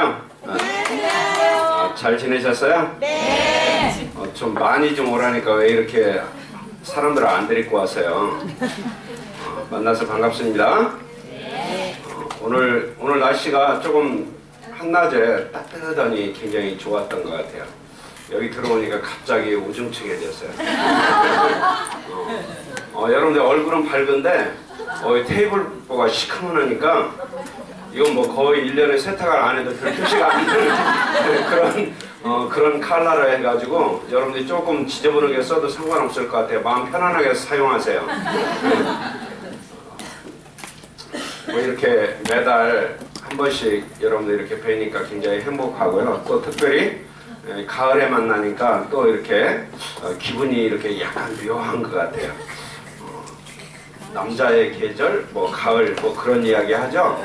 지내셨어요? 잘 지내셨어요? 네. 좀 많이 좀 오라니까 왜 이렇게 사람들을 안 데리고 왔어요? 만나서 반갑습니다. 오늘 날씨가 조금 한낮에 따뜻하더니 굉장히 좋았던 것 같아요. 여기 들어오니까 갑자기 우중충해졌어요. 여러분들 얼굴은 밝은데 테이블보가 시커먼하니까 이건 뭐 거의 1년에 세탁을 안 해도 별 표시가 안 되는 그런 컬러를 해가지고 여러분들이 조금 지저분하게 써도 상관없을 것 같아요. 마음 편안하게 사용하세요. 뭐 이렇게 매달 한 번씩 여러분들 이렇게 뵈니까 굉장히 행복하고요. 또 특별히 가을에 만나니까 또 이렇게 기분이 이렇게 약간 묘한 것 같아요. 남자의 계절, 뭐 가을, 뭐 그런 이야기 하죠.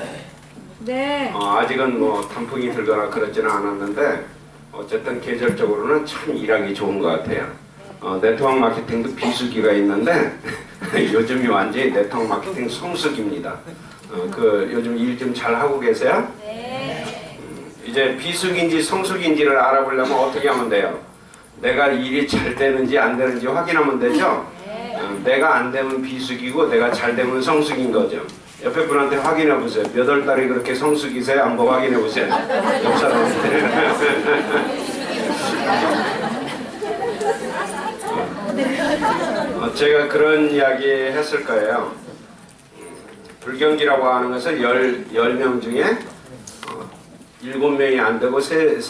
네. 아직은 뭐 단풍이 들거나 그렇지는 않았는데 어쨌든 계절적으로는 참 일하기 좋은 것 같아요. 네트워크 마케팅도 비수기가 있는데 요즘이 완전히 네트워크 마케팅 성수기입니다. 요즘 일 좀 잘 하고 계세요? 네. 이제 비수기인지 성수기인지를 알아보려면 어떻게 하면 돼요? 내가 일이 잘 되는지 안 되는지 확인하면 되죠? 내가 안 되면 비수기고 내가 잘 되면 성수기인 거죠. 옆에 분한테 확인해 보세요. 몇 월 달에 그렇게 성수기세요? 한번 확인해 보세요. 옆 사람한테. 제가 그런 이야기 했을 거예요. 불경기라고 하는 것을 10명 중에 7명이 안 되고 세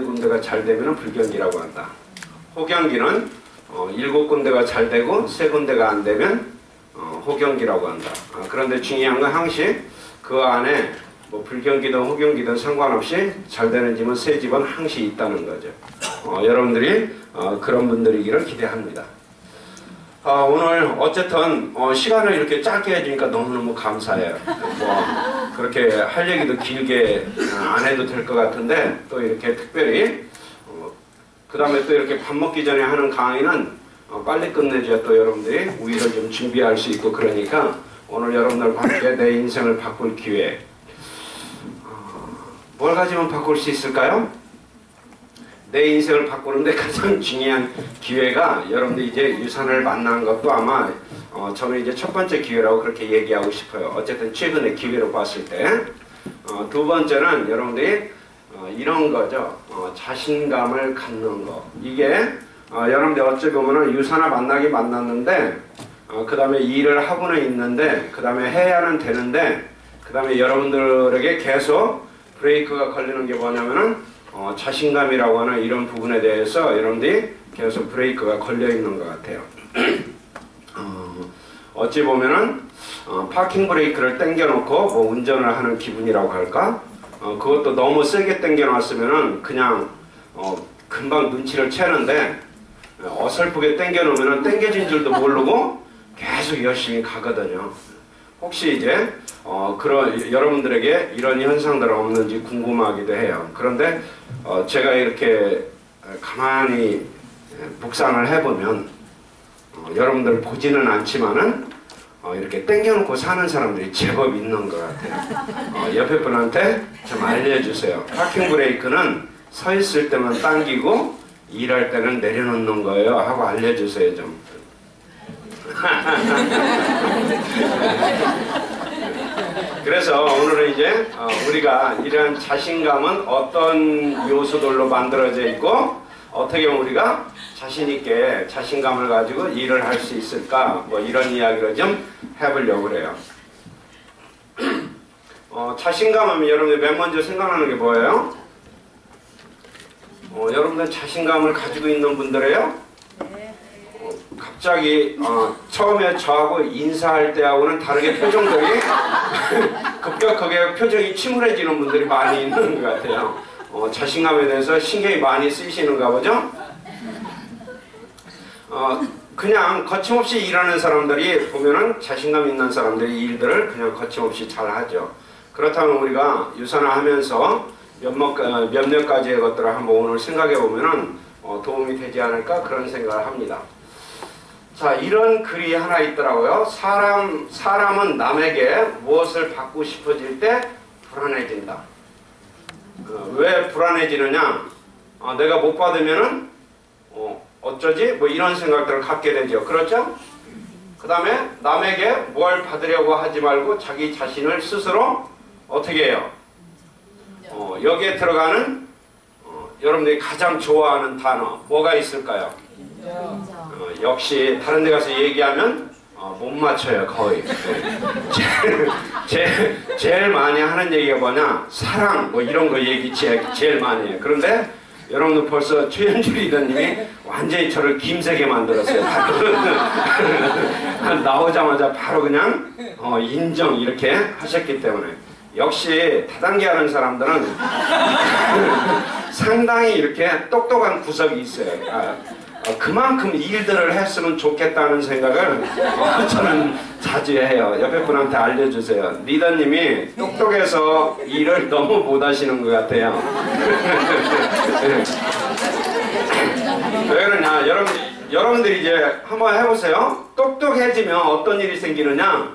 군데가 잘 되면 불경기라고 한다. 호경기는 7군데가 잘 되고 3군데가 안 되면 호경기라고 한다. 그런데 중요한 건 항시 그 안에 뭐 불경기든 호경기든 상관없이 잘 되는 집은 3집은 항시 있다는 거죠. 여러분들이 그런 분들이기를 기대합니다. 오늘 어쨌든 시간을 이렇게 짧게 해주니까 너무너무 감사해요. 뭐 그렇게 할 얘기도 길게 안 해도 될 것 같은데 또 이렇게 특별히 그 다음에 또 이렇게 밥 먹기 전에 하는 강의는 빨리 끝내줘야 또 여러분들이 우위를 좀 준비할 수 있고 그러니까 오늘 여러분들과 함께 내 인생을 바꿀 기회 뭘 가지면 바꿀 수 있을까요? 내 인생을 바꾸는데 가장 중요한 기회가 여러분들이 이제 유산을 만난 것도 아마 저는 이제 첫 번째 기회라고 그렇게 얘기하고 싶어요. 어쨌든 최근의 기회로 봤을 때 두 번째는 여러분들이 이런 거죠. 자신감을 갖는 거. 이게 여러분들 어찌 보면은 유산을 만났는데 그 다음에 일을 하고는 있는데 그 다음에 해야는 되는데 그 다음에 여러분들에게 계속 브레이크가 걸리는 게 뭐냐면은 자신감이라고 하는 이런 부분에 대해서 여러분들이 계속 브레이크가 걸려 있는 것 같아요. 어찌 보면은 파킹 브레이크를 당겨놓고 뭐 운전을 하는 기분이라고 할까? 그것도 너무 세게 당겨놨으면은 그냥 금방 눈치를 채는데 어설프게 당겨놓으면은 당겨진 줄도 모르고 계속 열심히 가거든요. 혹시 이제 여러분들에게 이런 현상들은 없는지 궁금하기도 해요. 그런데 제가 이렇게 가만히 묵상을 해보면 여러분들 보지는 않지만은 이렇게 땡겨놓고 사는 사람들이 제법 있는 것 같아요. 옆에 분한테 좀 알려주세요. 파킹 브레이크는 서 있을 때만 당기고 일할 때는 내려놓는 거예요 하고 알려주세요 좀. 그래서 오늘은 이제 우리가 이러한 자신감은 어떤 요소들로 만들어져 있고 어떻게 하면 우리가 자신있게 자신감을 가지고 일을 할 수 있을까 뭐 이런 이야기를 좀 해보려고 그래요. 자신감하면 여러분들 맨 먼저 생각나는 게 뭐예요? 여러분들 자신감을 가지고 있는 분들이에요? 갑자기 처음에 저하고 인사할 때하고는 다르게 표정들이 급격하게 표정이 침울해지는 분들이 많이 있는 것 같아요. 자신감에 대해서 신경이 많이 쓰이시는가 보죠? 그냥 거침없이 일하는 사람들이 보면은 자신감 있는 사람들이 일들을 그냥 거침없이 잘 하죠. 그렇다면 우리가 유산을 하면서 몇몇 가지의 것들을 한번 오늘 생각해 보면은 도움이 되지 않을까 그런 생각을 합니다. 자, 이런 글이 하나 있더라고요. 사람은 남에게 무엇을 받고 싶어질 때 불안해진다. 왜 불안해지느냐? 내가 못 받으면은 어쩌지? 뭐 이런 생각들을 갖게 되죠. 그렇죠? 그 다음에 남에게 뭘 받으려고 하지 말고 자기 자신을 스스로 어떻게 해요? 여기에 들어가는 여러분들이 가장 좋아하는 단어 뭐가 있을까요? 역시 다른 데 가서 얘기하면 못 맞춰요. 거의. 제일 많이 하는 얘기가 뭐냐? 사랑 뭐 이런 거 얘기 제일 많이 해요. 그런데 여러분들 벌써 최현주 리더님이 완전히 저를 김세게 만들었어요. 나오자마자 바로 그냥 인정 이렇게 하셨기 때문에 역시 다단계 하는 사람들은 상당히 이렇게 똑똑한 구석이 있어요. 그만큼 일들을 했으면 좋겠다는 생각을 저는 자주 해요. 옆에 분한테 알려주세요. 리더님이 똑똑해서 일을 너무 못하시는 것 같아요. 왜 그러냐? 여러분들이 이제 한번 해보세요. 똑똑해지면 어떤 일이 생기느냐?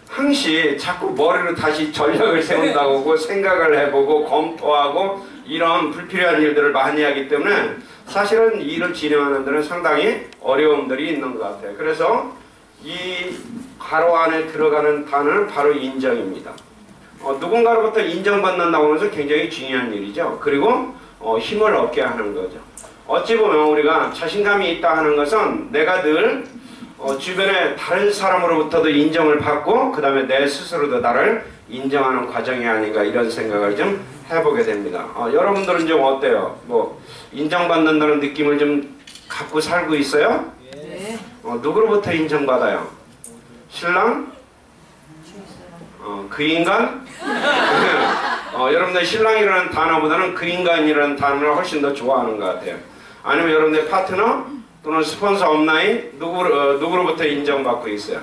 항시 자꾸 머리로 다시 전략을 세운다고 하고 생각을 해보고 검토하고 이런 불필요한 일들을 많이 하기 때문에 사실은 일을 진행하는 데는 상당히 어려움들이 있는 것 같아요. 그래서 이 가로 안에 들어가는 단어는 바로 인정입니다. 누군가로부터 인정받는다고 해서 굉장히 중요한 일이죠. 그리고 힘을 얻게 하는 거죠. 어찌 보면 우리가 자신감이 있다 하는 것은 내가 늘 주변에 다른 사람으로부터도 인정을 받고 그 다음에 내 스스로도 나를 인정하는 과정이 아닌가 이런 생각을 좀 해보게 됩니다. 여러분들은 좀 어때요? 뭐 인정받는다는 느낌을 좀 갖고 살고 있어요? 네. 누구로부터 인정받아요? 신랑? 그 인간? 여러분들 신랑이라는 단어보다는 그 인간이라는 단어를 훨씬 더 좋아하는 것 같아요. 아니면 여러분들 파트너 또는 스폰서 업라인 누구로부터 인정받고 있어요?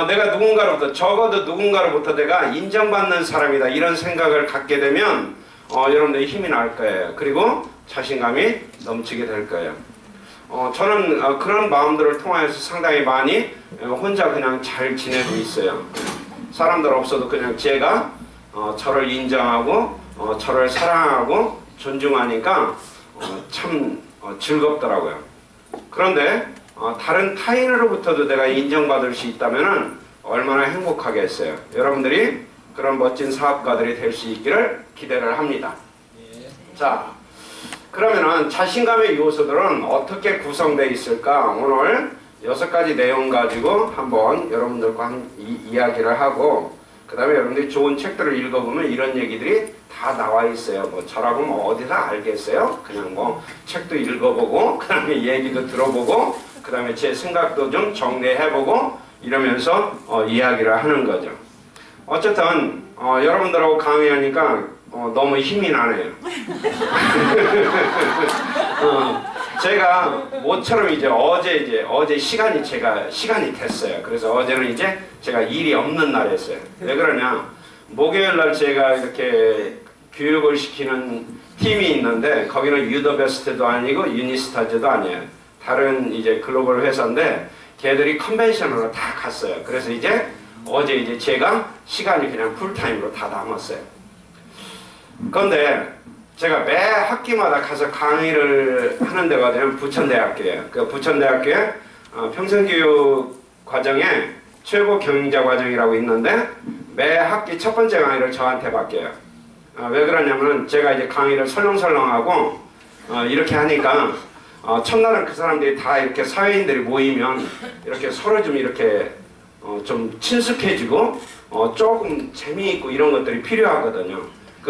내가 누군가로부터 적어도 누군가로부터 내가 인정받는 사람이다 이런 생각을 갖게 되면 여러분들이 힘이 날 거예요. 그리고 자신감이 넘치게 될 거예요. 저는 그런 마음들을 통하여서 상당히 많이 혼자 그냥 잘 지내고 있어요. 사람들 없어도 그냥 제가 저를 인정하고 저를 사랑하고 존중하니까 참 즐겁더라고요. 그런데 다른 타인으로부터도 내가 인정받을 수 있다면 얼마나 행복하겠어요. 여러분들이 그런 멋진 사업가들이 될 수 있기를 기대를 합니다. 자, 그러면은 자신감의 요소들은 어떻게 구성되어 있을까? 오늘 6가지 내용 가지고 한번 여러분들과 이야기를 하고 그 다음에 여러분들이 좋은 책들을 읽어보면 이런 얘기들이 다 나와 있어요. 뭐 저라고 뭐 어디서 알겠어요? 그냥 뭐 책도 읽어보고 그 다음에 얘기도 들어보고 그 다음에 제 생각도 좀 정리해보고 이러면서 이야기를 하는 거죠. 어쨌든 여러분들하고 강의하니까 너무 힘이 나네요. 제가 모처럼 어제 시간이 됐어요. 그래서 어제는 이제 제가 일이 없는 날이었어요. 왜 그러냐? 목요일 날 제가 이렇게 교육을 시키는 팀이 있는데 거기는 유더베스트도 아니고 유니스타즈도 아니에요. 다른 이제 글로벌 회사인데 걔들이 컨벤션으로 다 갔어요. 그래서 어제 이제 제가 시간이 그냥 풀타임으로 다 남았어요. 그런데 제가 매 학기마다 가서 강의를 하는 데가 되면 부천대학교예요. 그 부천대학교에 평생교육 과정에 최고 경영자 과정이라고 있는데 매 학기 첫 번째 강의를 저한테 맡겨요. 왜 그러냐면 제가 이제 강의를 설렁설렁하고 이렇게 하니까 첫날은 그 사람들이 다 이렇게 사회인들이 모이면 이렇게 서로 좀 이렇게 좀 친숙해지고 조금 재미있고 이런 것들이 필요하거든요.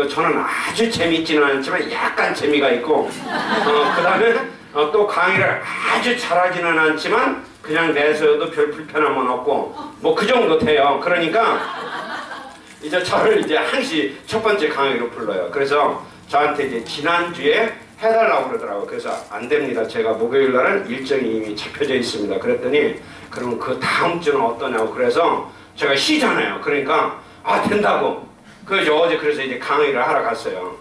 저는 아주 재미있지는 않지만 약간 재미가 있고 그 다음에 또 강의를 아주 잘하지는 않지만 그냥 내서도 별 불편함은 없고 뭐 그 정도 돼요. 그러니까 이제 저를 항시 첫 번째 강의로 불러요. 그래서 저한테 이제 지난주에 해달라고 그러더라고요. 그래서 안 됩니다. 제가 목요일 날은 일정이 이미 잡혀져 있습니다. 그랬더니 그럼 그 다음 주는 어떠냐고 그래서 제가 쉬잖아요. 그러니까 된다고. 그래서 이제 강의를 하러 갔어요.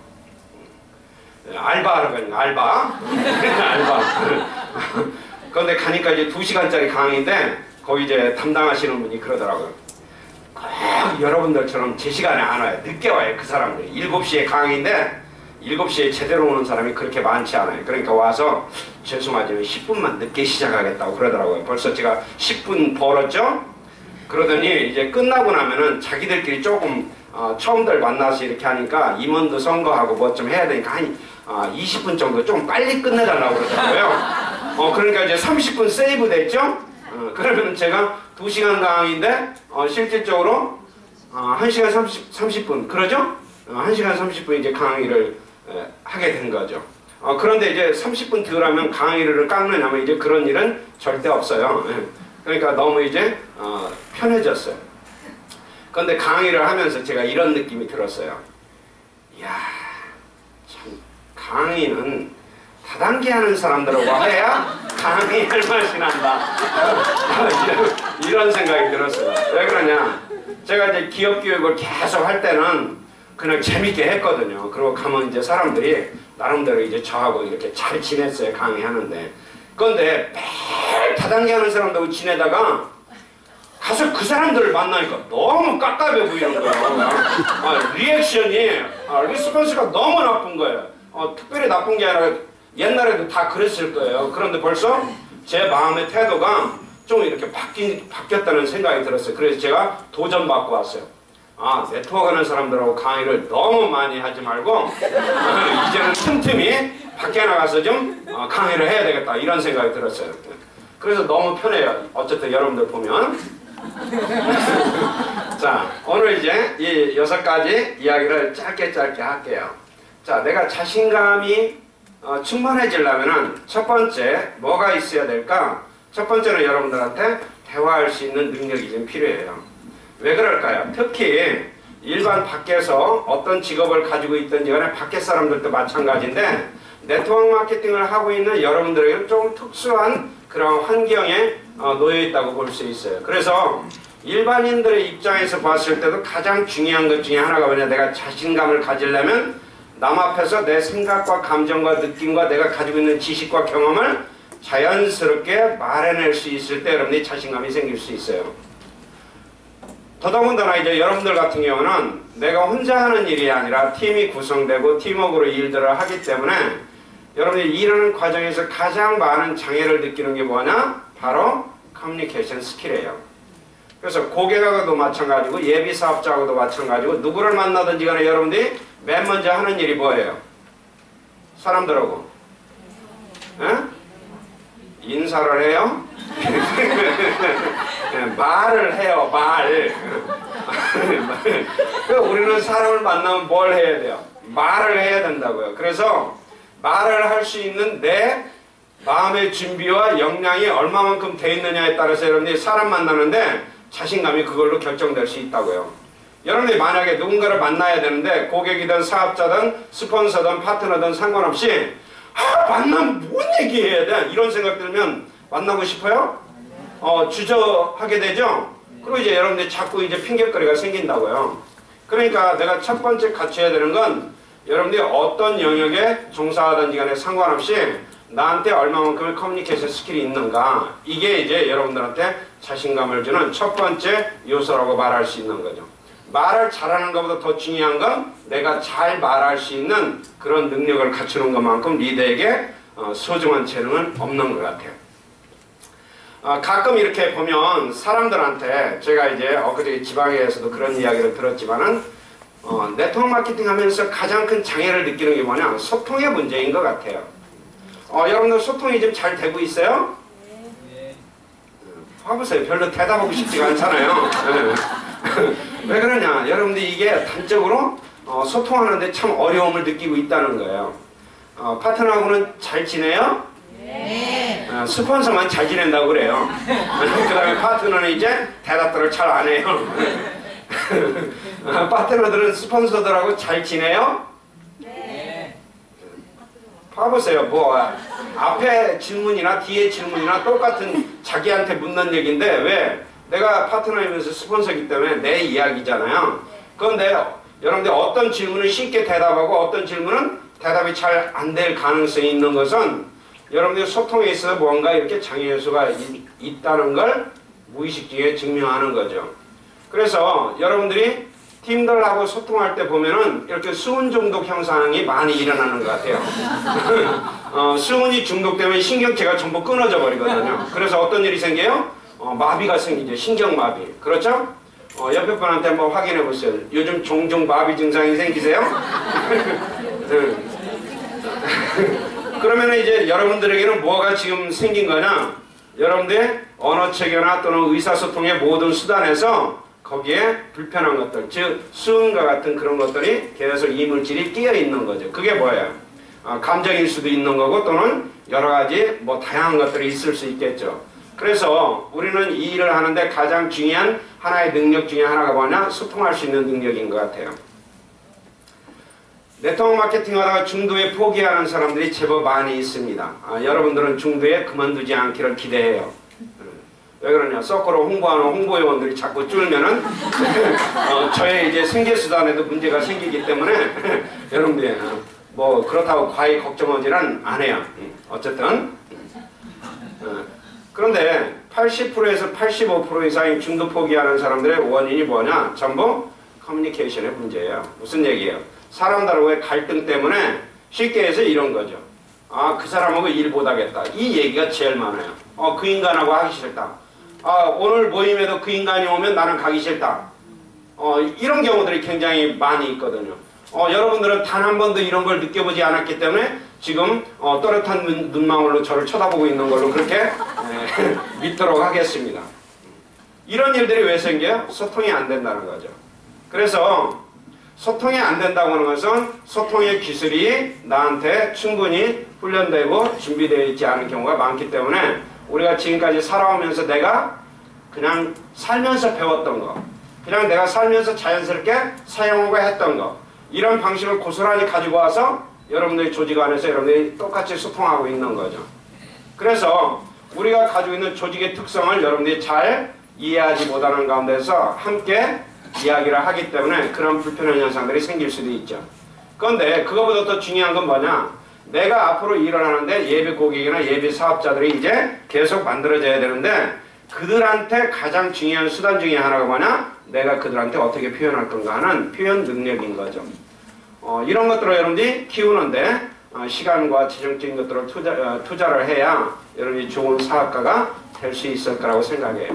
알바하러 가니까 알바. 그런데 가니까 이제 2시간짜리 강의인데 거기 이제 담당하시는 분이 그러더라고요. 꼭 여러분들처럼 제 시간에 안 와요. 늦게 와요. 그 사람들이. 7시에 강의인데 7시에 제대로 오는 사람이 그렇게 많지 않아요. 그러니까 와서 죄송하지만 10분만 늦게 시작하겠다고 그러더라고요. 벌써 제가 10분 벌었죠? 그러더니 이제 끝나고 나면은 자기들끼리 조금 처음들 만나서 이렇게 하니까 임원도 선거하고 뭐 좀 해야 되니까 한 20분 정도 좀 빨리 끝내달라고 그러더라고요. 그러니까 이제 30분 세이브 됐죠? 그러면 제가 2시간 강의인데 실질적으로 1시간 30분 그러죠? 1시간 30분 이제 강의를 하게 된 거죠. 그런데 이제 30분 덜 하면 강의를 깎느냐면 이제 그런 일은 절대 없어요. 그러니까 너무 이제 편해졌어요. 그런데 강의를 하면서 제가 이런 느낌이 들었어요. 이야, 참 강의는 다단계 하는 사람들하고 해야 강의할 맛이 난다. 이런 생각이 들었어요. 왜 그러냐? 제가 이제 기업 교육을 계속 할 때는 그냥 재밌게 했거든요. 그리고 가면 이제 사람들이 나름대로 이제 저하고 이렇게 잘 지냈어요. 강의하는데. 그런데 매일 다단계 하는 사람들하고 지내다가 가서 그 사람들을 만나니까 너무 깝깝해 보이는 거예요. 리액션이, 리스폰스가 너무 나쁜 거예요. 특별히 나쁜 게 아니라 옛날에도 다 그랬을 거예요. 그런데 벌써 제 마음의 태도가 좀 이렇게 바뀌었다는 생각이 들었어요. 그래서 제가 도전받고 왔어요. 네트워크 하는 사람들하고 강의를 너무 많이 하지 말고 이제는 틈틈이 밖에 나가서 좀 강의를 해야 되겠다 이런 생각이 들었어요. 그래서 너무 편해요. 어쨌든 여러분들 보면 자, 오늘 이제 이 6가지 이야기를 짧게 할게요. 자, 내가 자신감이 충만해지려면 첫 번째 뭐가 있어야 될까? 첫 번째는 여러분들한테 대화할 수 있는 능력이 좀 필요해요. 왜 그럴까요? 특히 일반 밖에서 어떤 직업을 가지고 있든지 간에 밖에 사람들도 마찬가지인데 네트워크 마케팅을 하고 있는 여러분들에게는 좀 특수한 그런 환경에 놓여 있다고 볼 수 있어요. 그래서 일반인들의 입장에서 봤을 때도 가장 중요한 것 중에 하나가 뭐냐, 내가 자신감을 가지려면 남 앞에서 내 생각과 감정과 느낌과 내가 가지고 있는 지식과 경험을 자연스럽게 말해낼 수 있을 때 여러분들이 자신감이 생길 수 있어요. 더더군다나 이제 여러분들 같은 경우는 내가 혼자 하는 일이 아니라 팀이 구성되고 팀워크로 일들을 하기 때문에 여러분들이 일하는 과정에서 가장 많은 장애를 느끼는 게 뭐냐? 바로 커뮤니케이션 스킬이에요. 그래서 고객하고도 마찬가지고 예비 사업자하고도 마찬가지고 누구를 만나든지 간에 여러분들이 맨 먼저 하는 일이 뭐예요? 사람들하고 인사를 해요? 말을 해요. 말. 우리는 사람을 만나면 뭘 해야 돼요? 말을 해야 된다고요. 그래서 말을 할 수 있는 내 마음의 준비와 역량이 얼마만큼 돼 있느냐에 따라서 여러분들이 사람 만나는데 자신감이 그걸로 결정될 수 있다고요. 여러분들이 만약에 누군가를 만나야 되는데 고객이든 사업자든 스폰서든 파트너든 상관없이 만나면 뭔 얘기해야 돼? 이런 생각 들면 만나고 싶어요? 주저하게 되죠? 그리고 이제 여러분들이 자꾸 이제 핑계거리가 생긴다고요. 그러니까 내가 첫 번째 갖춰야 되는 건 여러분들이 어떤 영역에 종사하든지 간에 상관없이 나한테 얼마만큼의 커뮤니케이션 스킬이 있는가, 이게 이제 여러분들한테 자신감을 주는 첫 번째 요소라고 말할 수 있는 거죠. 말을 잘하는 것보다 더 중요한 건 내가 잘 말할 수 있는 그런 능력을 갖추는 것만큼 리더에게 소중한 재능은 없는 것 같아요. 가끔 이렇게 보면 사람들한테 제가 이제 엊그제 지방에서도 그런 이야기를 들었지만은 네트워크 마케팅 하면서 가장 큰 장애를 느끼는 게 뭐냐, 소통의 문제인 것 같아요. 여러분들 소통이 좀 잘 되고 있어요? 네. 봐보세요. 별로 대답하고 싶지가 않잖아요. 왜 그러냐, 여러분들 이게 단적으로 소통하는데 참 어려움을 느끼고 있다는 거예요. 파트너하고는 잘 지내요? 네. 스폰서만 잘 지낸다고 그래요. 그 다음에 파트너는 이제 대답들을 잘 안 해요. 파트너들은 스폰서들하고 잘 지내요? 네. 봐보세요. 뭐 앞에 질문이나 뒤에 질문이나 똑같은 자기한테 묻는 얘기인데 왜? 내가 파트너이면서 스폰서이기 때문에 내 이야기잖아요. 그런데 여러분들 어떤 질문은 쉽게 대답하고 어떤 질문은 대답이 잘 안 될 가능성이 있는 것은 여러분들 소통에 있어서 뭔가 이렇게 장애 요소가 있다는 걸 무의식 중에 증명하는 거죠. 그래서 여러분들이 팀들하고 소통할 때 보면은 이렇게 수은 중독 현상이 많이 일어나는 것 같아요. 수은이 중독되면 신경체가 전부 끊어져 버리거든요. 그래서 어떤 일이 생겨요? 마비가 생기죠. 신경마비. 그렇죠? 옆에 분한테 한번 확인해 보세요. 요즘 종종 마비 증상이 생기세요? 그러면 이제 여러분들에게는 뭐가 지금 생긴 거냐? 여러분들의 언어 체계나 또는 의사소통의 모든 수단에서 거기에 불편한 것들, 즉 수은과 같은 그런 것들이 계속 이물질이 끼어 있는 거죠. 그게 뭐예요? 감정일 수도 있는 거고 또는 여러 가지 뭐 다양한 것들이 있을 수 있겠죠. 그래서 우리는 이 일을 하는데 가장 중요한 하나의 능력 중에 하나가 뭐냐? 소통할 수 있는 능력인 것 같아요. 네트워크 마케팅 하다가 중도에 포기하는 사람들이 제법 많이 있습니다. 여러분들은 중도에 그만두지 않기를 기대해요. 왜 그러냐? 서커로 홍보하는 홍보요원들이 자꾸 쫄면은 저의 이제 생계수단에도 문제가 생기기 때문에 여러분들 뭐 그렇다고 과히 걱정하지는 않아요. 어쨌든 그런데 80%에서 85% 이상의 중도 포기하는 사람들의 원인이 뭐냐? 전부 커뮤니케이션의 문제예요. 무슨 얘기예요? 사람들과의 갈등 때문에 쉽게 해서 이런 거죠. 그 사람하고 일 못하겠다. 이 얘기가 제일 많아요. 그 인간하고 하기 싫다. 오늘 모임에도 그 인간이 오면 나는 가기 싫다. 이런 경우들이 굉장히 많이 있거든요. 여러분들은 단 한 번도 이런 걸 느껴보지 않았기 때문에 지금 또렷한 눈망울로 저를 쳐다보고 있는 걸로 그렇게 믿도록 하겠습니다. 이런 일들이 왜 생겨요? 소통이 안 된다는 거죠. 그래서 소통이 안 된다고 하는 것은 소통의 기술이 나한테 충분히 훈련되고 준비되어 있지 않은 경우가 많기 때문에 우리가 지금까지 살아오면서 내가 그냥 살면서 배웠던 거, 그냥 내가 살면서 자연스럽게 사용하고 했던 거, 이런 방식을 고스란히 가지고 와서 여러분들의 조직 안에서 여러분들이 똑같이 소통하고 있는 거죠. 그래서 우리가 가지고 있는 조직의 특성을 여러분들이 잘 이해하지 못하는 가운데서 함께 이야기를 하기 때문에 그런 불편한 현상들이 생길 수도 있죠. 그런데 그거보다 더 중요한 건 뭐냐? 내가 앞으로 일을 하는데 예비 고객이나 예비 사업자들이 이제 계속 만들어져야 되는데 그들한테 가장 중요한 수단 중에 하나가 뭐냐? 내가 그들한테 어떻게 표현할 건가 하는 표현 능력인 거죠. 이런 것들을 여러분들이 키우는데 시간과 재정적인 것들을 투자를 해야 여러분이 좋은 사업가가 될 수 있을 거라고 생각해요.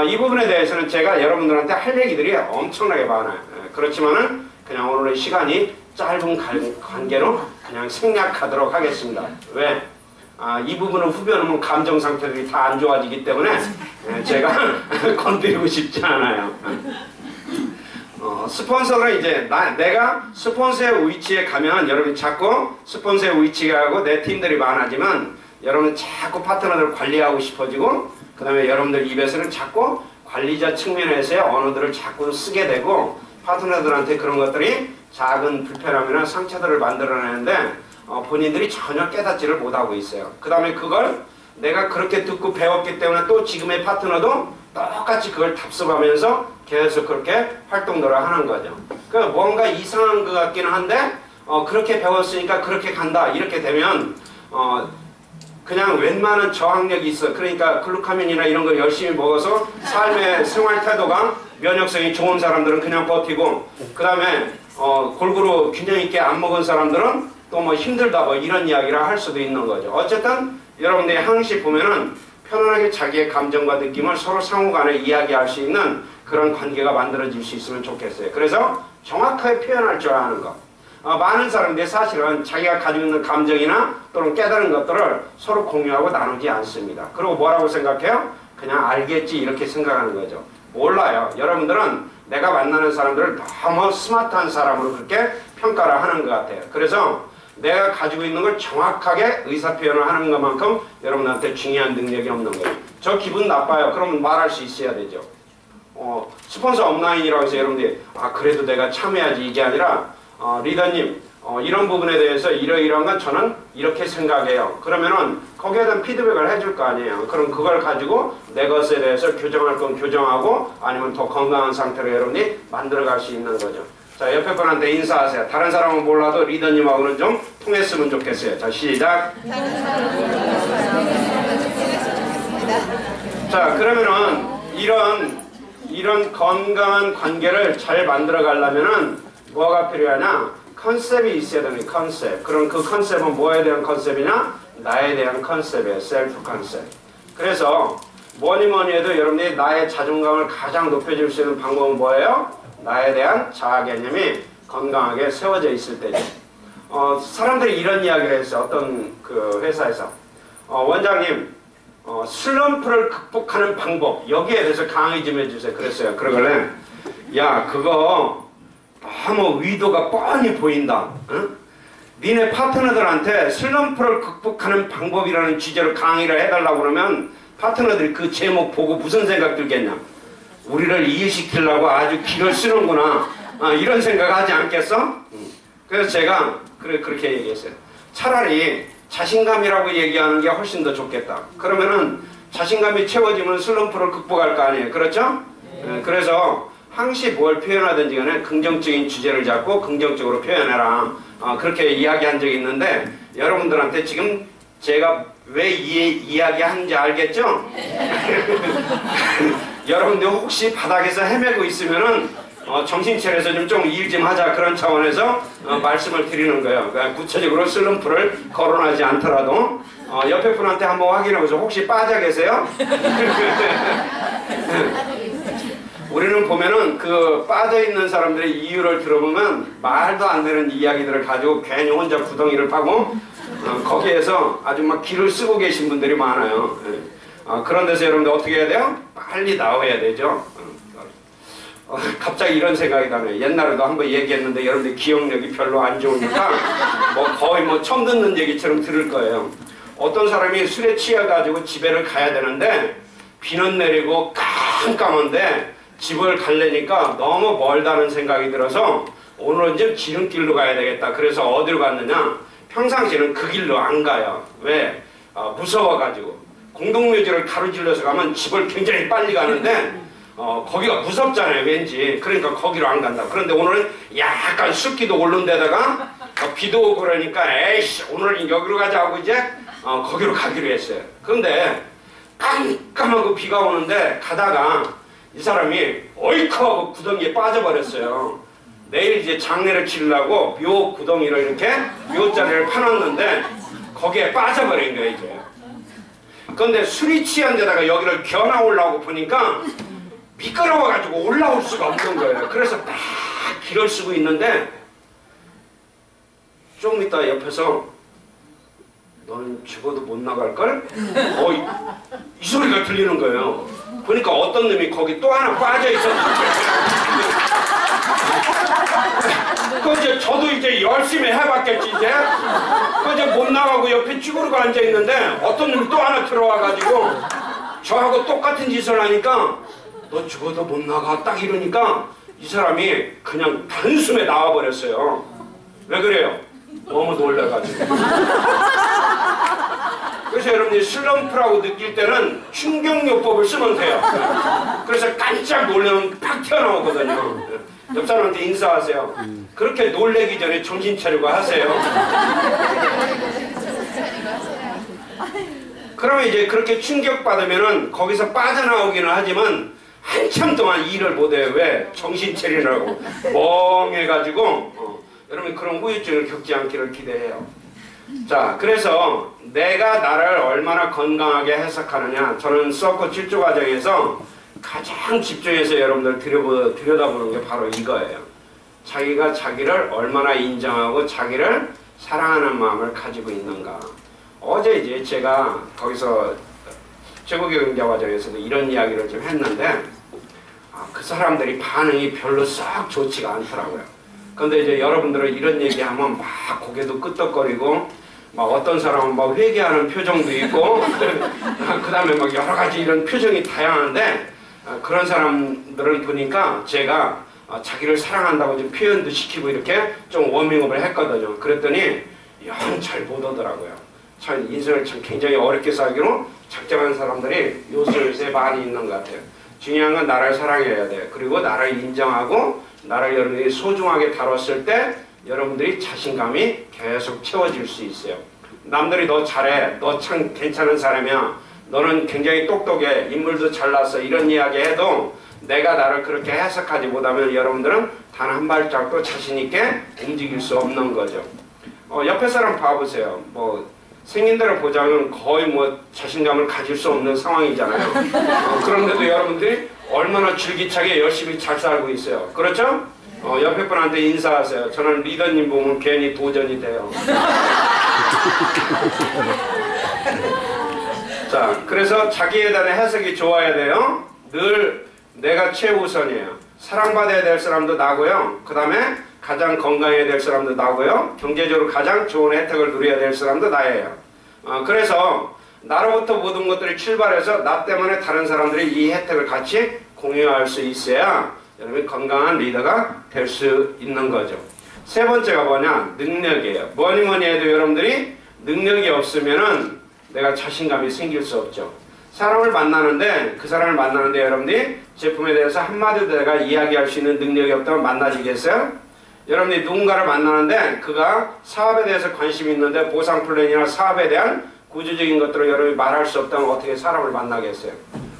이 부분에 대해서는 제가 여러분들한테 할 얘기들이 엄청나게 많아요. 그렇지만은 그냥 오늘의 시간이 짧은 관계로 그냥 생략하도록 하겠습니다. 왜? 이 부분을 후벼놓으면 감정 상태들이 다 안 좋아지기 때문에 제가 건드리고 싶지 않아요. 스폰서는 이제 내가 스폰서의 위치에 가면 여러분이 자꾸 스폰서의 위치가 하고 내 팀들이 많아지면 여러분 자꾸 파트너들을 관리하고 싶어지고 그 다음에 여러분들 입에서는 자꾸 관리자 측면에서의 언어들을 자꾸 쓰게 되고 파트너들한테 그런 것들이 작은 불편함이나 상처들을 만들어내는데 본인들이 전혀 깨닫지를 못하고 있어요. 그 다음에 그걸 내가 그렇게 듣고 배웠기 때문에 또 지금의 파트너도 똑같이 그걸 답습하면서 계속 그렇게 활동들을 하는 거죠. 그러니까 뭔가 이상한 것 같기는 한데 그렇게 배웠으니까 그렇게 간다 이렇게 되면 그냥 웬만한 저항력이 있어. 그러니까 글루카민이나 이런 걸 열심히 먹어서 삶의 생활 태도가 면역성이 좋은 사람들은 그냥 버티고 그 다음에 골고루 균형 있게 안 먹은 사람들은 또 뭐 힘들다 뭐 이런 이야기를 할 수도 있는 거죠. 어쨌든 여러분들이 항시 보면은 편안하게 자기의 감정과 느낌을 서로 상호간에 이야기할 수 있는 그런 관계가 만들어질 수 있으면 좋겠어요. 그래서 정확하게 표현할 줄 아는 것. 많은 사람들이 사실은 자기가 가지고 있는 감정이나 또는 깨달은 것들을 서로 공유하고 나누지 않습니다. 그리고 뭐라고 생각해요? 그냥 알겠지 이렇게 생각하는 거죠. 몰라요. 여러분들은 내가 만나는 사람들을 너무 스마트한 사람으로 그렇게 평가를 하는 것 같아요. 그래서 내가 가지고 있는 걸 정확하게 의사표현을 하는 것만큼 여러분한테 중요한 능력이 없는 거예요. 저 기분 나빠요. 그러면 말할 수 있어야 되죠. 스폰서 업라인이라고 해서 여러분들이 그래도 내가 참여해야지 이게 아니라 리더님 이런 부분에 대해서 이러이러한 건 저는 이렇게 생각해요. 그러면은 거기에 대한 피드백을 해줄 거 아니에요. 그럼 그걸 가지고 내 것에 대해서 교정할 건 교정하고 아니면 더 건강한 상태로 여러분이 만들어갈 수 있는 거죠. 자, 옆에 분한테 인사하세요. 다른 사람은 몰라도 리더님하고는 좀 통했으면 좋겠어요. 자, 시작. 자, 그러면은 이런 이런 건강한 관계를 잘 만들어 가려면은 뭐가 필요하냐? 컨셉이 있어야 되는 컨셉. 그럼 그 컨셉은 뭐에 대한 컨셉이냐? 나에 대한 컨셉이에요. 셀프 컨셉. 그래서 뭐니 해도 여러분들이 나의 자존감을 가장 높여줄 수 있는 방법은 뭐예요? 나에 대한 자아 개념이 건강하게 세워져 있을 때죠. 사람들이 이런 이야기를 했어요. 어떤 그 회사에서. 원장님, 슬럼프를 극복하는 방법, 여기에 대해서 강의 좀 해주세요. 그랬어요. 그러길래, 야, 그거 너무 의도가 뻔히 보인다. 응? 니네 파트너들한테 슬럼프를 극복하는 방법이라는 주제로 강의를 해달라고 그러면 파트너들이 그 제목 보고 무슨 생각 들겠냐? 우리를 이해시키려고 아주 기를 쓰는구나. 이런 생각 하지 않겠어? 그래서 제가 그렇게 얘기했어요. 차라리 자신감이라고 얘기하는 게 훨씬 더 좋겠다. 그러면은 자신감이 채워지면 슬럼프를 극복할 거 아니에요. 그렇죠? 그래서 항시 뭘 표현하든지 간에 긍정적인 주제를 잡고 긍정적으로 표현해라. 그렇게 이야기한 적이 있는데 여러분들한테 지금 제가 왜 이야기하는지 알겠죠? 여러분들 혹시 바닥에서 헤매고 있으면은 정신 차려서 좀 일 좀 하자 그런 차원에서 말씀을 드리는 거예요. 그러니까 구체적으로 슬럼프를 거론하지 않더라도 옆에 분한테 한번 확인해보세요. 혹시 빠져 계세요? 우리는 보면은 그 빠져있는 사람들의 이유를 들어보면 말도 안 되는 이야기들을 가지고 괜히 혼자 구덩이를 파고 거기에서 아주 막 기를 쓰고 계신 분들이 많아요. 그런 데서 여러분들 어떻게 해야 돼요? 빨리 나와야 되죠. 갑자기 이런 생각이 나네요. 옛날에도 한번 얘기했는데 여러분들 기억력이 별로 안 좋으니까 거의 처음 듣는 얘기처럼 들을 거예요. 어떤 사람이 술에 취해가지고 집에를 가야 되는데 비는 내리고 깜깜한데 집을 가려니까 너무 멀다는 생각이 들어서 오늘은 좀 지름길로 가야 되겠다. 그래서 어디로 갔느냐? 평상시에는 그 길로 안 가요. 왜? 무서워가지고. 공동묘지를 가로질러서 가면 집을 굉장히 빨리 가는데 거기가 무섭잖아요. 왠지. 그러니까 거기로 안 간다. 그런데 오늘은 약간 습기도 오른 데다가 비도 오고 그러니까 에이씨 오늘은 여기로 가자 하고 이제 거기로 가기로 했어요. 그런데 깜깜하고 비가 오는데 가다가 이 사람이 어이쿠 하고 구덩이에 빠져버렸어요. 내일 이제 장례를 치려고 묘 구덩이를 이렇게 묘자리를 파놨는데 거기에 빠져버린 거예요 이제. 그런데 술이 취한 데다가 여기를 겨나 올라오고 보니까 미끄러워가지고 올라올 수가 없는 거예요. 그래서 딱 길을 쓰고 있는데 좀 이따 옆에서 너는 죽어도 못 나갈걸? 이 소리가 들리는 거예요. 그러니까 어떤 놈이 거기 또 하나 빠져있었어요. 저도 이제 열심히 해봤겠지 이제. 이제 못 나가고 옆에 쭈그리고 앉아있는데 어떤 놈이 또 하나 들어와가지고 저하고 똑같은 짓을 하니까 너 죽어도 못 나가 딱 이러니까 이 사람이 그냥 단숨에 나와버렸어요. 왜 그래요? 너무 놀라가지고. 그래서 여러분들이 슬럼프라고 느낄 때는 충격요법을 쓰면 돼요. 그래서 깜짝 놀라면 팍 튀어나오거든요. 옆 사람한테 인사하세요. 그렇게 놀래기 전에 정신 차리고 하세요. 그러면 이제 그렇게 충격받으면은 거기서 빠져나오기는 하지만 한참 동안 일을 못해요. 왜? 정신 차리느라고 멍해가지고 여러분 그런 후유증을 겪지 않기를 기대해요. 자, 그래서 내가 나를 얼마나 건강하게 해석하느냐. 저는 수업고 7조 과정에서 가장 집중해서 여러분들 들여다보는 게 바로 이거예요. 자기가 자기를 얼마나 인정하고 자기를 사랑하는 마음을 가지고 있는가. 어제 이제 제가 거기서 최고교육자 과정에서도 이런 이야기를 좀 했는데 그 사람들이 반응이 별로 썩 좋지가 않더라고요. 근데 이제 여러분들은 이런 얘기하면 막 고개도 끄덕거리고 막 어떤 사람은 막 회개하는 표정도 있고 그 다음에 막 여러 가지 이런 표정이 다양한데 그런 사람들을 보니까 제가 자기를 사랑한다고 좀 표현도 시키고 이렇게 좀 워밍업을 했거든요. 그랬더니 영 잘 못 오더라고요. 참 인생을 참 굉장히 어렵게 살기로 작정한 사람들이 요새 많이 있는 것 같아요. 중요한 건 나를 사랑해야 돼요. 그리고 나를 인정하고 나를 여러분들이 소중하게 다뤘을 때 여러분들이 자신감이 계속 채워질 수 있어요. 남들이 너 잘해, 너 참 괜찮은 사람이야, 너는 굉장히 똑똑해, 인물도 잘났어 이런 이야기 해도 내가 나를 그렇게 해석하지 못하면 여러분들은 단 한 발짝도 자신 있게 움직일 수 없는 거죠. 옆에 사람 봐보세요. 뭐 생긴 대로 보자면 거의 뭐 자신감을 가질 수 없는 상황이잖아요. 그런데도 여러분들이 얼마나 줄기차게 열심히 잘 살고 있어요. 그렇죠? 옆에 분한테 인사하세요. 저는 리더님 보면 괜히 도전이 돼요. 자, 그래서 자기에 대한 해석이 좋아야 돼요. 늘 내가 최우선이에요. 사랑받아야 될 사람도 나고요. 그 다음에 가장 건강해야 될 사람도 나고요. 경제적으로 가장 좋은 혜택을 누려야 될 사람도 나예요. 그래서 나로부터 모든 것들이 출발해서 나 때문에 다른 사람들이 이 혜택을 같이 공유할 수 있어야 여러분이 건강한 리더가 될 수 있는 거죠. 세 번째가 뭐냐? 능력이에요. 뭐니 해도 여러분들이 능력이 없으면은 내가 자신감이 생길 수 없죠. 사람을 만나는데 그 사람을 만나는데 여러분들이 제품에 대해서 한마디도 내가 이야기할 수 있는 능력이 없다면 만나지겠어요? 여러분들이 누군가를 만나는데 그가 사업에 대해서 관심이 있는데 보상 플랜이나 사업에 대한 구조적인 것들을 여러분이 말할 수 없다면 어떻게 사람을 만나겠어요?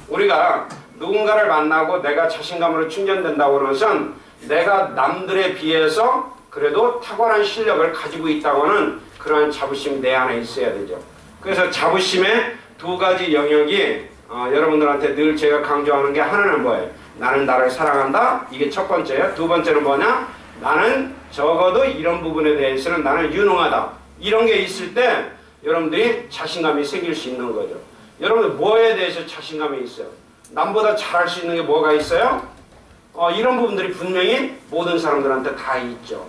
우리가 누군가를 만나고 내가 자신감으로 충전된다고 그러는 것은 내가 남들에 비해서 그래도 탁월한 실력을 가지고 있다고는 그러한 자부심이 내 안에 있어야 되죠. 그래서 자부심의 두 가지 영역이 여러분들한테 늘 제가 강조하는 게 하나는 뭐예요? 나는 나를 사랑한다. 이게 첫 번째예요. 두 번째는 뭐냐? 나는 적어도 이런 부분에 대해서는 나는 유능하다. 이런 게 있을 때 여러분들이 자신감이 생길 수 있는 거죠. 여러분들 뭐에 대해서 자신감이 있어요? 남보다 잘할 수 있는 게 뭐가 있어요? 이런 부분들이 분명히 모든 사람들한테 다 있죠.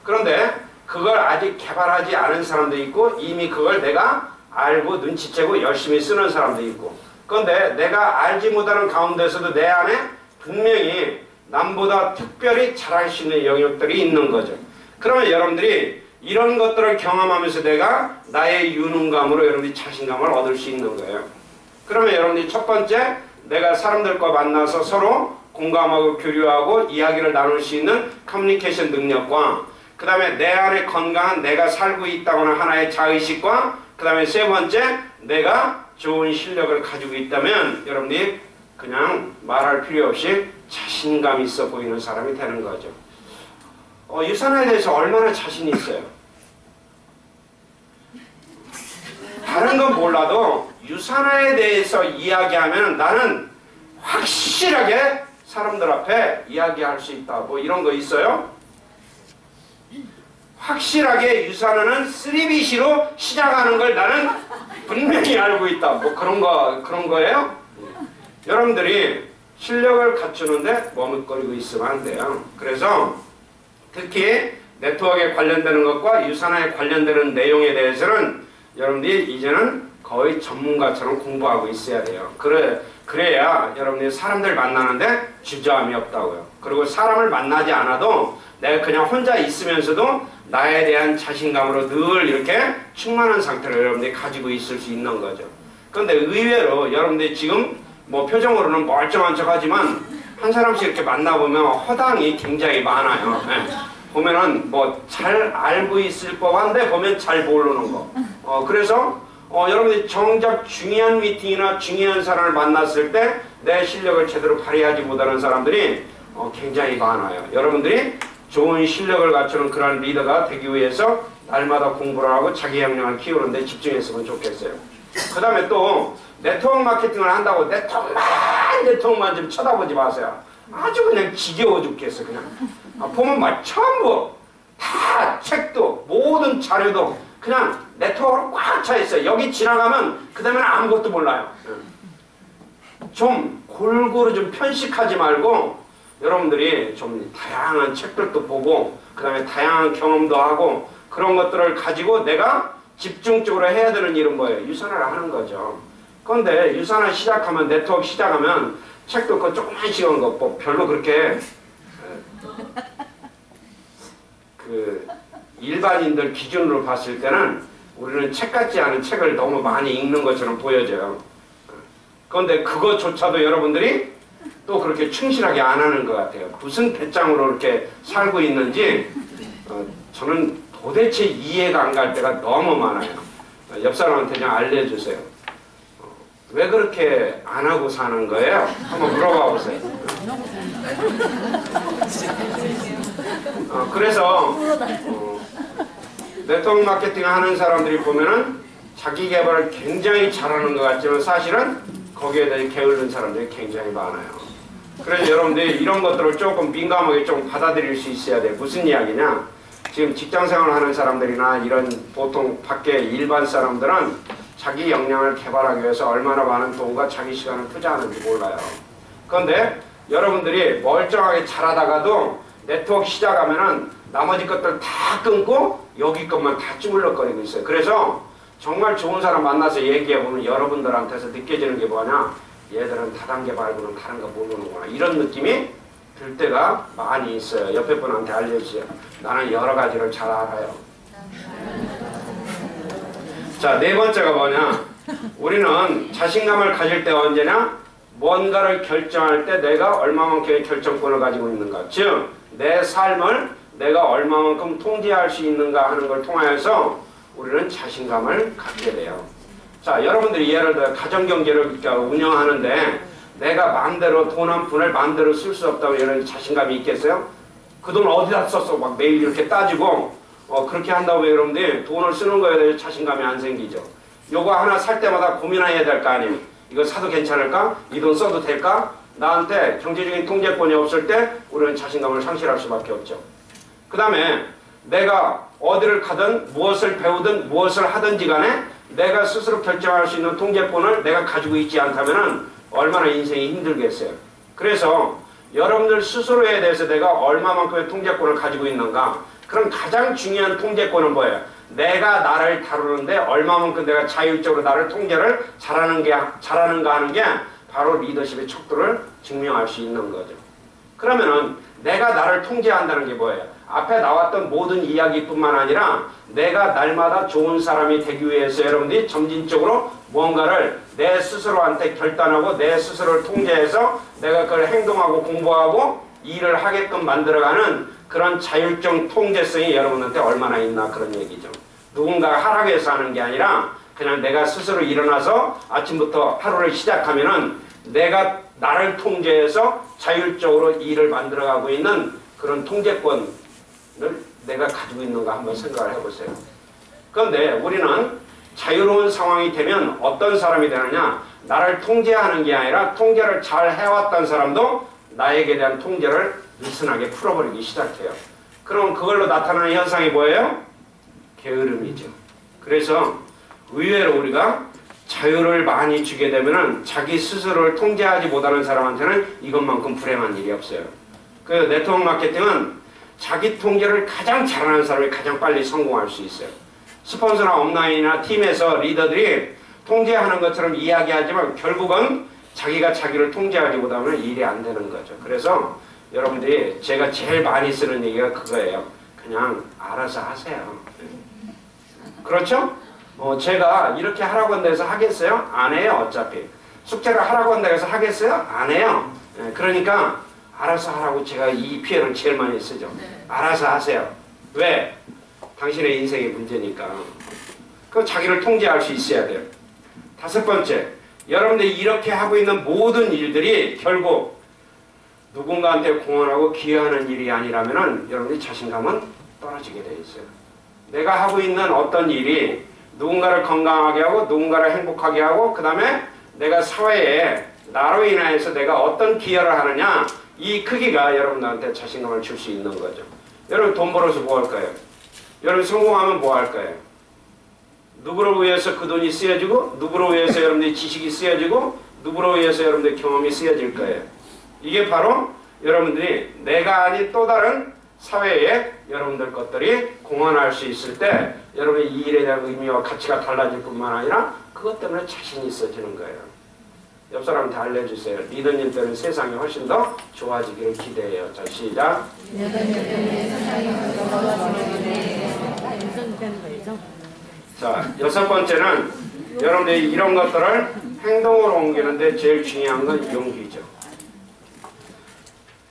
그런데 그걸 아직 개발하지 않은 사람도 있고 이미 그걸 내가 알고 눈치채고 열심히 쓰는 사람도 있고, 그런데 내가 알지 못하는 가운데서도 내 안에 분명히 남보다 특별히 잘할 수 있는 영역들이 있는 거죠. 그러면 여러분들이 이런 것들을 경험하면서 내가 나의 유능감으로 여러분들이 자신감을 얻을 수 있는 거예요. 그러면 여러분들이 첫 번째, 내가 사람들과 만나서 서로 공감하고 교류하고 이야기를 나눌 수 있는 커뮤니케이션 능력과, 그 다음에 내 안에 건강한 내가 살고 있다고는 하나의 자의식과, 그 다음에 세 번째, 내가 좋은 실력을 가지고 있다면 여러분들이 그냥 말할 필요 없이 자신감 있어 보이는 사람이 되는 거죠. 유산에 대해서 얼마나 자신이 있어요? 다른 건 몰라도 유산에 대해서 이야기하면 나는 확실하게 사람들 앞에 이야기할 수 있다. 뭐 이런 거 있어요? 확실하게 유산은 3BC로 시작하는 걸 나는 분명히 알고 있다. 뭐 그런 거예요? 여러분들이 실력을 갖추는데 머뭇거리고 있으면 안 돼요. 그래서 특히 네트워크에 관련되는 것과 유산화에 관련되는 내용에 대해서는 여러분들이 이제는 거의 전문가처럼 공부하고 있어야 돼요. 그래야 여러분들이 사람들 만나는데 주저함이 없다고요. 그리고 사람을 만나지 않아도 내가 그냥 혼자 있으면서도 나에 대한 자신감으로 늘 이렇게 충만한 상태를 여러분들이 가지고 있을 수 있는 거죠. 그런데 의외로 여러분들이 지금 뭐 표정으로는 멀쩡한 척 하지만 한 사람씩 이렇게 만나보면 허당이 굉장히 많아요. 네. 보면은 뭐 잘 알고 있을 법한데 보면 잘 모르는 거. 그래서 여러분들이 정작 중요한 미팅이나 중요한 사람을 만났을 때 내 실력을 제대로 발휘하지 못하는 사람들이 굉장히 많아요. 여러분들이 좋은 실력을 갖추는 그런 리더가 되기 위해서 날마다 공부를 하고 자기 역량을 키우는 데 집중했으면 좋겠어요. 그 다음에 또 네트워크 마케팅을 한다고 네트워크만 좀 쳐다보지 마세요. 아주 그냥 지겨워 죽겠어. 그냥 보면 막 전부 다 책도 모든 자료도 그냥 네트워크로 꽉 차 있어요. 여기 지나가면 그 다음에는 아무것도 몰라요. 좀 골고루 좀 편식하지 말고 여러분들이 좀 다양한 책들도 보고 그 다음에 다양한 경험도 하고 그런 것들을 가지고 내가 집중적으로 해야 되는 일은 뭐예요? 유산화를 하는 거죠. 그런데 유산화 시작하면 네트워크 시작하면 책도 그 조그만씩한 거 뭐 별로 그렇게 그 일반인들 기준으로 봤을 때는 우리는 책 같지 않은 책을 너무 많이 읽는 것처럼 보여져요. 그런데 그것조차도 여러분들이 또 그렇게 충실하게 안 하는 것 같아요. 무슨 배짱으로 이렇게 살고 있는지 저는 도대체 이해가 안 갈 때가 너무 많아요. 옆 사람한테 그냥 알려주세요. 왜 그렇게 안 하고 사는 거예요? 한번 물어봐 보세요. 그래서 네트워크 마케팅 하는 사람들이 보면은 자기 개발을 굉장히 잘하는 것 같지만 사실은 거기에 대해 게으른 사람들이 굉장히 많아요. 그래서 여러분들이 이런 것들을 조금 민감하게 좀 받아들일 수 있어야 돼요. 무슨 이야기냐? 지금 직장생활 하는 사람들이나 이런 보통 밖에 일반 사람들은 자기 역량을 개발하기 위해서 얼마나 많은 돈과 자기 시간을 투자하는지 몰라요. 그런데 여러분들이 멀쩡하게 잘하다가도 네트워크 시작하면은 나머지 것들 다 끊고 여기 것만 다 쭈물럭거리고 있어요. 그래서 정말 좋은 사람 만나서 얘기해보면 여러분들한테서 느껴지는 게 뭐냐? 얘들은 다단계 말고는 다른 거 모르는구나. 이런 느낌이 들 때가 많이 있어요. 옆에 분한테 알려주세요. 나는 여러 가지를 잘 알아요. 자, 네 번째가 뭐냐? 우리는 자신감을 가질 때 언제냐? 뭔가를 결정할 때 내가 얼마만큼의 결정권을 가지고 있는가. 즉, 내 삶을 내가 얼마만큼 통제할 수 있는가 하는 걸 통하여서 우리는 자신감을 갖게 돼요. 자, 여러분들이 예를 들어 가정경제를 운영하는데 내가 마음대로 돈 한 푼을 마음대로 쓸 수 없다고 이런 자신감이 있겠어요? 그 돈 어디다 썼어? 막 매일 이렇게 따지고 그렇게 한다고 여러분들이 돈을 쓰는 거에 대해 자신감이 안 생기죠. 요거 하나 살 때마다 고민해야 될 거 아니에요. 이거 사도 괜찮을까? 이 돈 써도 될까? 나한테 경제적인 통제권이 없을 때 우리는 자신감을 상실할 수밖에 없죠. 그 다음에 내가 어디를 가든 무엇을 배우든 무엇을 하든지 간에 내가 스스로 결정할 수 있는 통제권을 내가 가지고 있지 않다면 얼마나 인생이 힘들겠어요. 그래서 여러분들 스스로에 대해서 내가 얼마만큼의 통제권을 가지고 있는가. 그럼 가장 중요한 통제권은 뭐예요? 내가 나를 다루는데 얼마만큼 내가 자율적으로 나를 통제를 잘하는가 하는 게 바로 리더십의 척도를 증명할 수 있는 거죠. 그러면은 내가 나를 통제한다는 게 뭐예요? 앞에 나왔던 모든 이야기뿐만 아니라 내가 날마다 좋은 사람이 되기 위해서 여러분들이 점진적으로 무언가를 내 스스로한테 결단하고 내 스스로를 통제해서 내가 그걸 행동하고 공부하고 일을 하게끔 만들어가는 그런 자율적 통제성이 여러분한테 얼마나 있나 그런 얘기죠. 누군가가 하라고 해서 하는 게 아니라 그냥 내가 스스로 일어나서 아침부터 하루를 시작하면은 내가 나를 통제해서 자율적으로 일을 만들어가고 있는 그런 통제권을 내가 가지고 있는가 한번 생각을 해보세요. 그런데 우리는 자유로운 상황이 되면 어떤 사람이 되느냐? 나를 통제하는 게 아니라 통제를 잘 해왔던 사람도 나에게 대한 통제를 느슨하게 풀어버리기 시작해요. 그럼 그걸로 나타나는 현상이 뭐예요? 게으름이죠. 그래서 의외로 우리가 자유를 많이 주게 되면은 자기 스스로를 통제하지 못하는 사람한테는 이것만큼 불행한 일이 없어요. 그 네트워크 마케팅은 자기 통제를 가장 잘하는 사람이 가장 빨리 성공할 수 있어요. 스폰서나 업라인이나 팀에서 리더들이 통제하는 것처럼 이야기하지만 결국은 자기가 자기를 통제하지 못하면 일이 안 되는 거죠. 그래서 여러분들이 제가 제일 많이 쓰는 얘기가 그거예요. 그냥 알아서 하세요. 그렇죠? 제가 이렇게 하라고 한다 해서 하겠어요? 안 해요. 어차피. 숙제를 하라고 한다 해서 하겠어요? 안 해요. 그러니까 알아서 하라고 제가 이 표현을 제일 많이 쓰죠. 알아서 하세요. 왜? 당신의 인생의 문제니까. 그럼 자기를 통제할 수 있어야 돼요. 다섯 번째, 여러분들이 이렇게 하고 있는 모든 일들이 결국 누군가한테 공헌하고 기여하는 일이 아니라면 여러분들이 자신감은 떨어지게 돼 있어요. 내가 하고 있는 어떤 일이 누군가를 건강하게 하고 누군가를 행복하게 하고 그 다음에 내가 사회에 나로 인하여서 내가 어떤 기여를 하느냐, 이 크기가 여러분들한테 자신감을 줄 수 있는 거죠. 여러분 돈 벌어서 뭐 할까요? 여러분 성공하면 뭐 할까요? 누구를 위해서 그 돈이 쓰여지고 누구를 위해서 여러분들의 지식이 쓰여지고 누구를 위해서 여러분들의 경험이 쓰여질 거예요. 이게 바로 여러분들이 내가 아닌 또 다른 사회에 여러분들 것들이 공헌할 수 있을 때 여러분의 이 일에 대한 의미와 가치가 달라질 뿐만 아니라 그것 때문에 자신이 있어지는 거예요. 옆 사람한테 알려주세요. 리더님 때문에 세상이 훨씬 더 좋아지기를 기대해요. 자, 시작. 자, 여섯 번째는 여러분들이 이런 것들을 행동으로 옮기는데 제일 중요한 건 용기죠.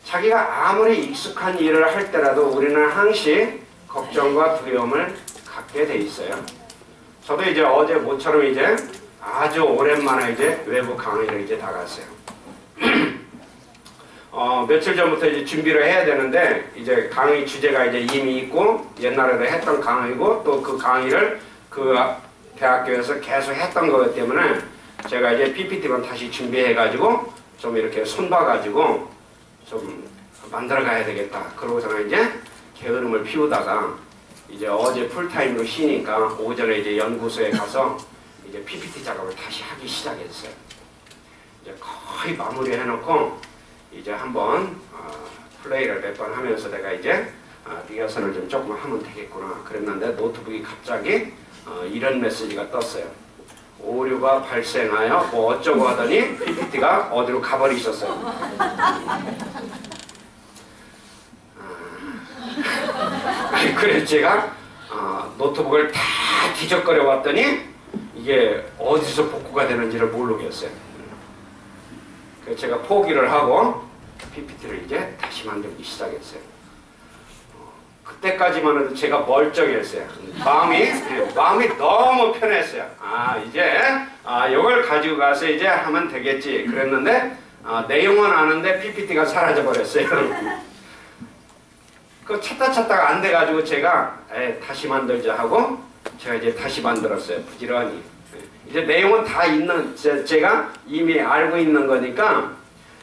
자기가 아무리 익숙한 일을 할 때라도 우리는 항시 걱정과 두려움을 갖게 돼 있어요. 저도 이제 어제 모처럼 이제 아주 오랜만에 이제 외부 강의를 이제 나갔어요. 며칠 전부터 이제 준비를 해야 되는데 이제 강의 주제가 이제 이미 있고 옛날에도 했던 강의고 또 그 강의를 그 대학교에서 계속 했던 거기 때문에 제가 이제 PPT만 다시 준비해 가지고 좀 이렇게 손봐 가지고 좀 만들어 가야 되겠다. 그러고서는 이제 게으름을 피우다가 이제 어제 풀타임으로 쉬니까 오전에 이제 연구소에 가서 이제 PPT 작업을 다시 하기 시작했어요. 이제 거의 마무리 해놓고 이제 한번 플레이를 몇 번 하면서 내가 이제 리허설을 좀 조금 하면 되겠구나 그랬는데 노트북이 갑자기 이런 메시지가 떴어요. 오류가 발생하여 뭐 어쩌고 하더니 PPT가 어디로 가버리셨어요. 그래서 제가 노트북을 다 뒤적거려 왔더니 이게 어디서 복구가 되는지를 모르겠어요. 그래서 제가 포기를 하고 PPT를 이제 다시 만들기 시작했어요. 그때까지만 해도 제가 멀쩡했어요. 마음이 너무 편했어요. 이제 이걸 가지고 가서 이제 하면 되겠지 그랬는데 내용은 아는데 PPT가 사라져 버렸어요. 그 찾다가 안 돼가지고 제가 다시 만들자 하고 제가 이제 다시 만들었어요. 부지런히. 이제 내용은 다 있는 제가 이미 알고 있는 거니까.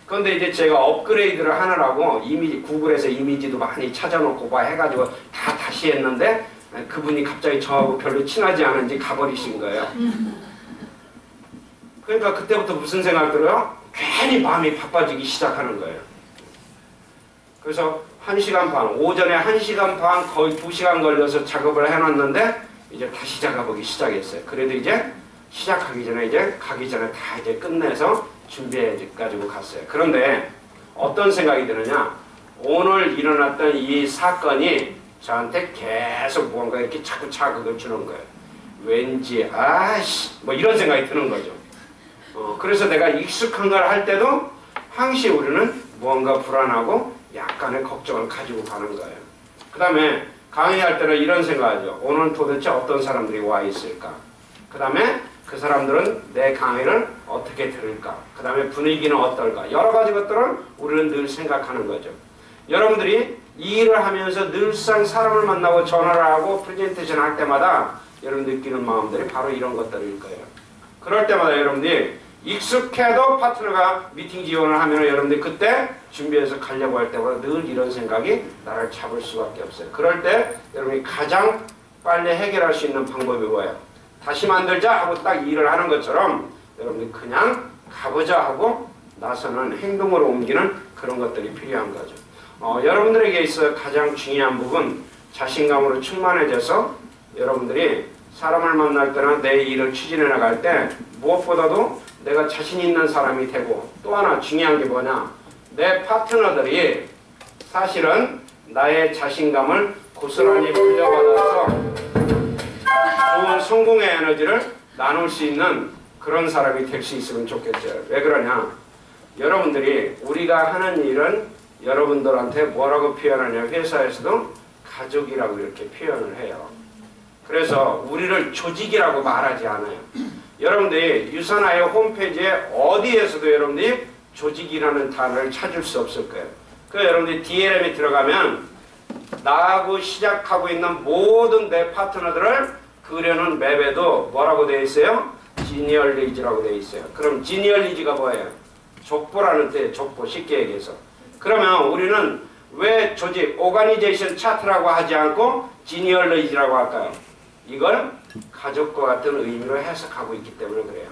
그런데 이제 제가 업그레이드를 하느라고 이미지 구글에서 이미지도 많이 찾아놓고 봐 해가지고 다시 했는데 그분이 갑자기 저하고 별로 친하지 않은지 가버리신 거예요. 그러니까 그때부터 무슨 생각 들어요? 괜히 마음이 바빠지기 시작하는 거예요. 그래서 1시간 반, 오전에 1시간 반 거의 2시간 걸려서 작업을 해놨는데 이제 다시 작업하기 시작했어요. 그래도 이제 시작하기 전에 이제 가기 전에 다 이제 끝내서 준비해 가지고 갔어요. 그런데 어떤 생각이 드느냐? 오늘 일어났던 이 사건이 저한테 계속 무언가 이렇게 자꾸 자극을 주는 거예요. 왠지 뭐 이런 생각이 드는 거죠. 그래서 내가 익숙한 걸 할 때도 항시 우리는 무언가 불안하고 약간의 걱정을 가지고 가는 거예요. 그 다음에 강의할 때는 이런 생각하죠. 오늘 도대체 어떤 사람들이 와 있을까? 그 다음에 그 사람들은 내 강의를 어떻게 들을까? 그 다음에 분위기는 어떨까? 여러 가지 것들을 우리는 늘 생각하는 거죠. 여러분들이 이 일을 하면서 늘상 사람을 만나고 전화를 하고 프레젠테이션 할 때마다 여러분 느끼는 마음들이 바로 이런 것들일 거예요. 그럴 때마다 여러분들이 익숙해도 파트너가 미팅 지원을 하면 여러분들이 그때 준비해서 가려고 할 때마다 늘 이런 생각이 나를 잡을 수밖에 없어요. 그럴 때 여러분이 가장 빨리 해결할 수 있는 방법이 뭐예요? 다시 만들자 하고 딱 일을 하는 것처럼 여러분들이 그냥 가보자 하고 나서는 행동으로 옮기는 그런 것들이 필요한 거죠. 여러분들에게 있어 가장 중요한 부분 자신감으로 충만해져서 여러분들이 사람을 만날 때나 내 일을 추진해 나갈 때 무엇보다도 내가 자신 있는 사람이 되고 또 하나 중요한 게 뭐냐 내 파트너들이 사실은 나의 자신감을 고스란히 물려받아서 좋은 성공의 에너지를 나눌 수 있는 그런 사람이 될 수 있으면 좋겠죠. 왜 그러냐 여러분들이 우리가 하는 일은 여러분들한테 뭐라고 표현하냐 회사에서도 가족이라고 이렇게 표현을 해요. 그래서 우리를 조직이라고 말하지 않아요. 여러분들이 유선아의 홈페이지에 어디에서도 여러분들이 조직이라는 단어를 찾을 수 없을 거예요. 그래서 여러분들이 DLM에 들어가면 나하고 시작하고 있는 모든 내 파트너들을 그려놓은 맵에도 뭐라고 되어 있어요? 지니얼리지라고 되어 있어요. 그럼 지니얼리지가 뭐예요? 족보라는 뜻이에요. 족보 쉽게 얘기해서. 그러면 우리는 왜 조직, 오가니제이션 차트라고 하지 않고 지니얼리지라고 할까요? 이걸 가족과 같은 의미로 해석하고 있기 때문에 그래요.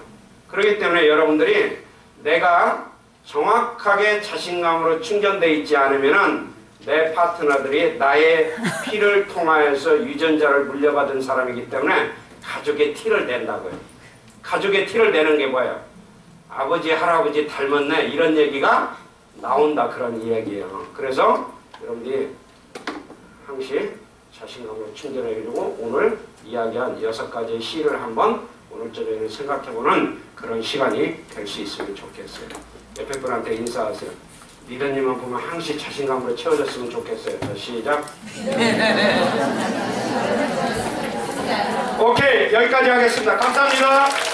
그렇기 때문에 여러분들이 내가 정확하게 자신감으로 충전되어 있지 않으면은 내 파트너들이 나의 피를 통하여서 유전자를 물려받은 사람이기 때문에 가족의 티를 낸다고요. 가족의 티를 내는 게 뭐예요? 아버지, 할아버지 닮았네 이런 얘기가 나온다 그런 이야기예요. 그래서 여러분들이 항시 자신감을 충전하려고 오늘 이야기한 6가지의 시를 한번 오늘 저녁에 생각해보는 그런 시간이 될 수 있으면 좋겠어요. 옆에 분한테 인사하세요. 리더님만 보면 항시 자신감으로 채워졌으면 좋겠어요. 자, 시작. 오케이, 여기까지 하겠습니다. 감사합니다.